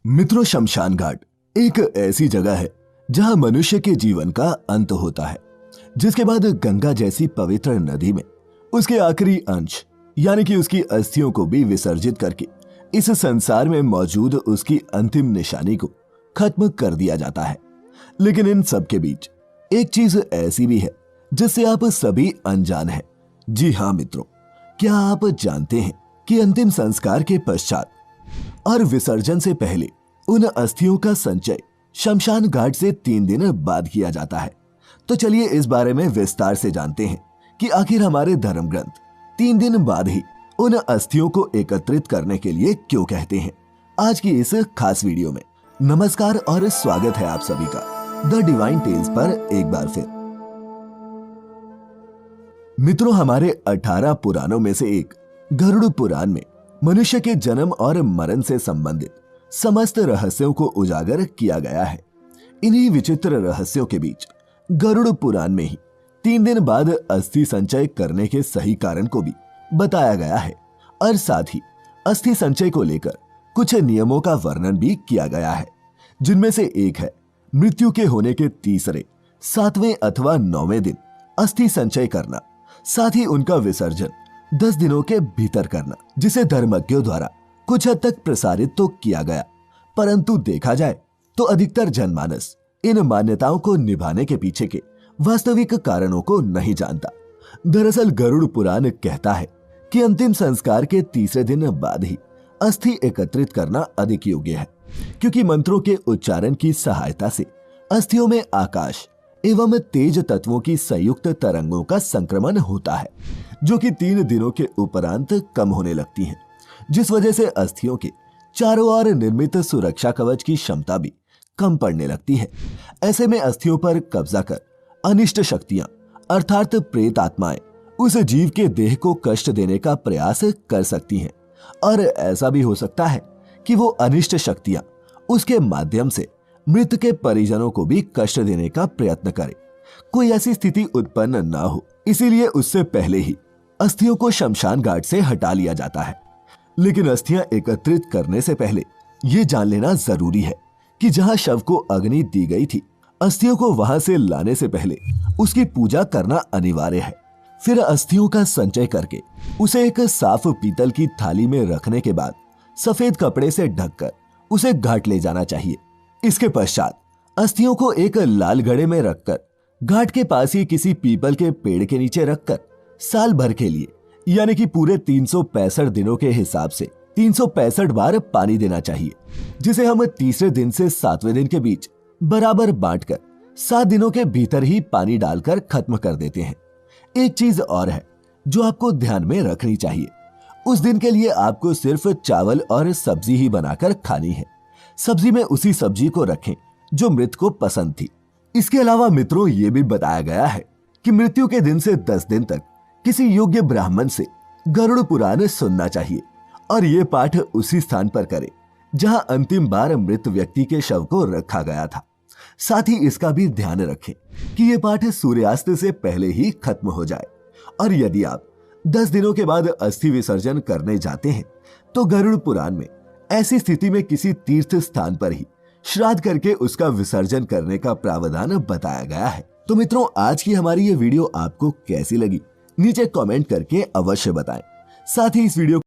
मित्रों, शमशान घाट एक ऐसी जगह है जहां मनुष्य के जीवन का अंत होता है, जिसके बाद गंगा जैसी पवित्र नदी में उसके आखिरी अंश यानी कि उसकी अस्थियों को भी विसर्जित करके इस संसार में मौजूद उसकी अंतिम निशानी को खत्म कर दिया जाता है। लेकिन इन सब के बीच एक चीज ऐसी भी है जिससे आप सभी अनजान हैं। जी हाँ मित्रों, क्या आप जानते हैं कि अंतिम संस्कार के पश्चात और विसर्जन से पहले उन अस्थियों का संचय शमशान घाट से 3 दिन बाद किया जाता है। तो चलिए इस बारे में विस्तार से जानते हैं कि आखिर हमारे धर्म ग्रंथ 3 दिन बाद ही उन अस्थियों को एकत्रित करने के लिए क्यों कहते हैं। आज की इस खास वीडियो में नमस्कार और स्वागत है आप सभी का द डिवाइन टेल्स पर एक बार फिर। मित्रों, हमारे 18 पुराणों में से एक गरुड़ पुराण में मनुष्य के जन्म और मरण से संबंधित समस्त रहस्यों को उजागर किया गया है। इन्हीं विचित्र रहस्यों के बीच गरुड़ पुराण में ही 3 दिन बाद अस्थि संचय करने के सही कारण को भी बताया गया है और साथ ही अस्थि संचय को लेकर कुछ नियमों का वर्णन भी किया गया है, जिनमें से एक है मृत्यु के होने के तीसरे, 7वें अथवा 9वें दिन अस्थि संचय करना, साथ ही उनका विसर्जन 10 दिनों के भीतर करना, जिसे धर्मज्ञों द्वारा कुछ हद तक प्रसारित तो किया गया, परंतु देखा जाए तो अधिकतर जनमानस इन मान्यताओं को निभाने के पीछे के वास्तविक कारणों को नहीं जानता। दरअसल गरुड़ पुराण कहता है कि अंतिम संस्कार के तीसरे दिन बाद ही अस्थि एकत्रित करना अधिक योग्य है, क्योंकि मंत्रों के उच्चारण की सहायता से अस्थियों में आकाश एवं तेज तत्वों की संयुक्त तरंगों का संक्रमण होता है, जो कि 3 दिनों के उपरांत कम होने लगती हैं, जिस वजह से अस्थियों के चारों ओर निर्मित सुरक्षा कवच की क्षमता भी कम पड़ने लगती है। ऐसे में अस्थियों पर कब्जा कर अनिष्ट शक्तियां अर्थात प्रेत आत्माएं उस जीव के देह को कष्ट देने का प्रयास कर सकती हैं, और ऐसा भी हो सकता है कि वो अनिष्ट शक्तियां उसके माध्यम से मृत के परिजनों को भी कष्ट देने का प्रयत्न करे। कोई ऐसी स्थिति उत्पन्न ना हो, इसीलिए उससे पहले ही अस्थियों को शमशान घाट से हटा लिया जाता है। लेकिन अस्थियां एकत्रित करने से पहले ये जान लेना जरूरी है कि जहां शव को अग्नि दी गई थी, अस्थियों को वहां से लाने से पहले उसकी पूजा करना अनिवार्य है। फिर अस्थियों का संचय करके उसे एक साफ पीतल की थाली में रखने के बाद सफेद कपड़े से ढककर उसे घाट ले जाना चाहिए। इसके पश्चात अस्थियों को एक लाल घड़े में रखकर घाट के पास ही किसी पीपल के पेड़ के नीचे रखकर साल भर के लिए यानी कि पूरे 365 दिनों के हिसाब से 365 बार पानी देना चाहिए, जिसे हम तीसरे दिन से 7वें दिन के बीच बराबर बांटकर 7 दिनों के भीतर ही पानी डालकर खत्म कर देते हैं। एक चीज और है जो आपको ध्यान में रखनी चाहिए, उस दिन के लिए आपको सिर्फ चावल और सब्जी ही बनाकर खानी है। सब्जी में उसी सब्जी को रखें जो मृत को पसंद थी। इसके अलावा मित्रों, ये भी बताया गया है कि मृत्यु के दिन से 10 दिन तक किसी योग्य ब्राह्मण से गरुड़ पुराण सुनना चाहिए, और ये पाठ उसी स्थान पर करें जहां अंतिम बार मृत व्यक्ति के शव को रखा गया था। साथ ही इसका भी ध्यान रखें कि ये पाठ सूर्यास्त से पहले ही खत्म हो जाए। और यदि आप 10 दिनों के बाद अस्थि विसर्जन करने जाते हैं तो गरुड़ पुराण में ऐसी स्थिति में किसी तीर्थ स्थान पर ही श्राद्ध करके उसका विसर्जन करने का प्रावधान बताया गया है। तो मित्रों, आज की हमारी ये वीडियो आपको कैसी लगी नीचे कमेंट करके अवश्य बताएं। साथ ही इस वीडियो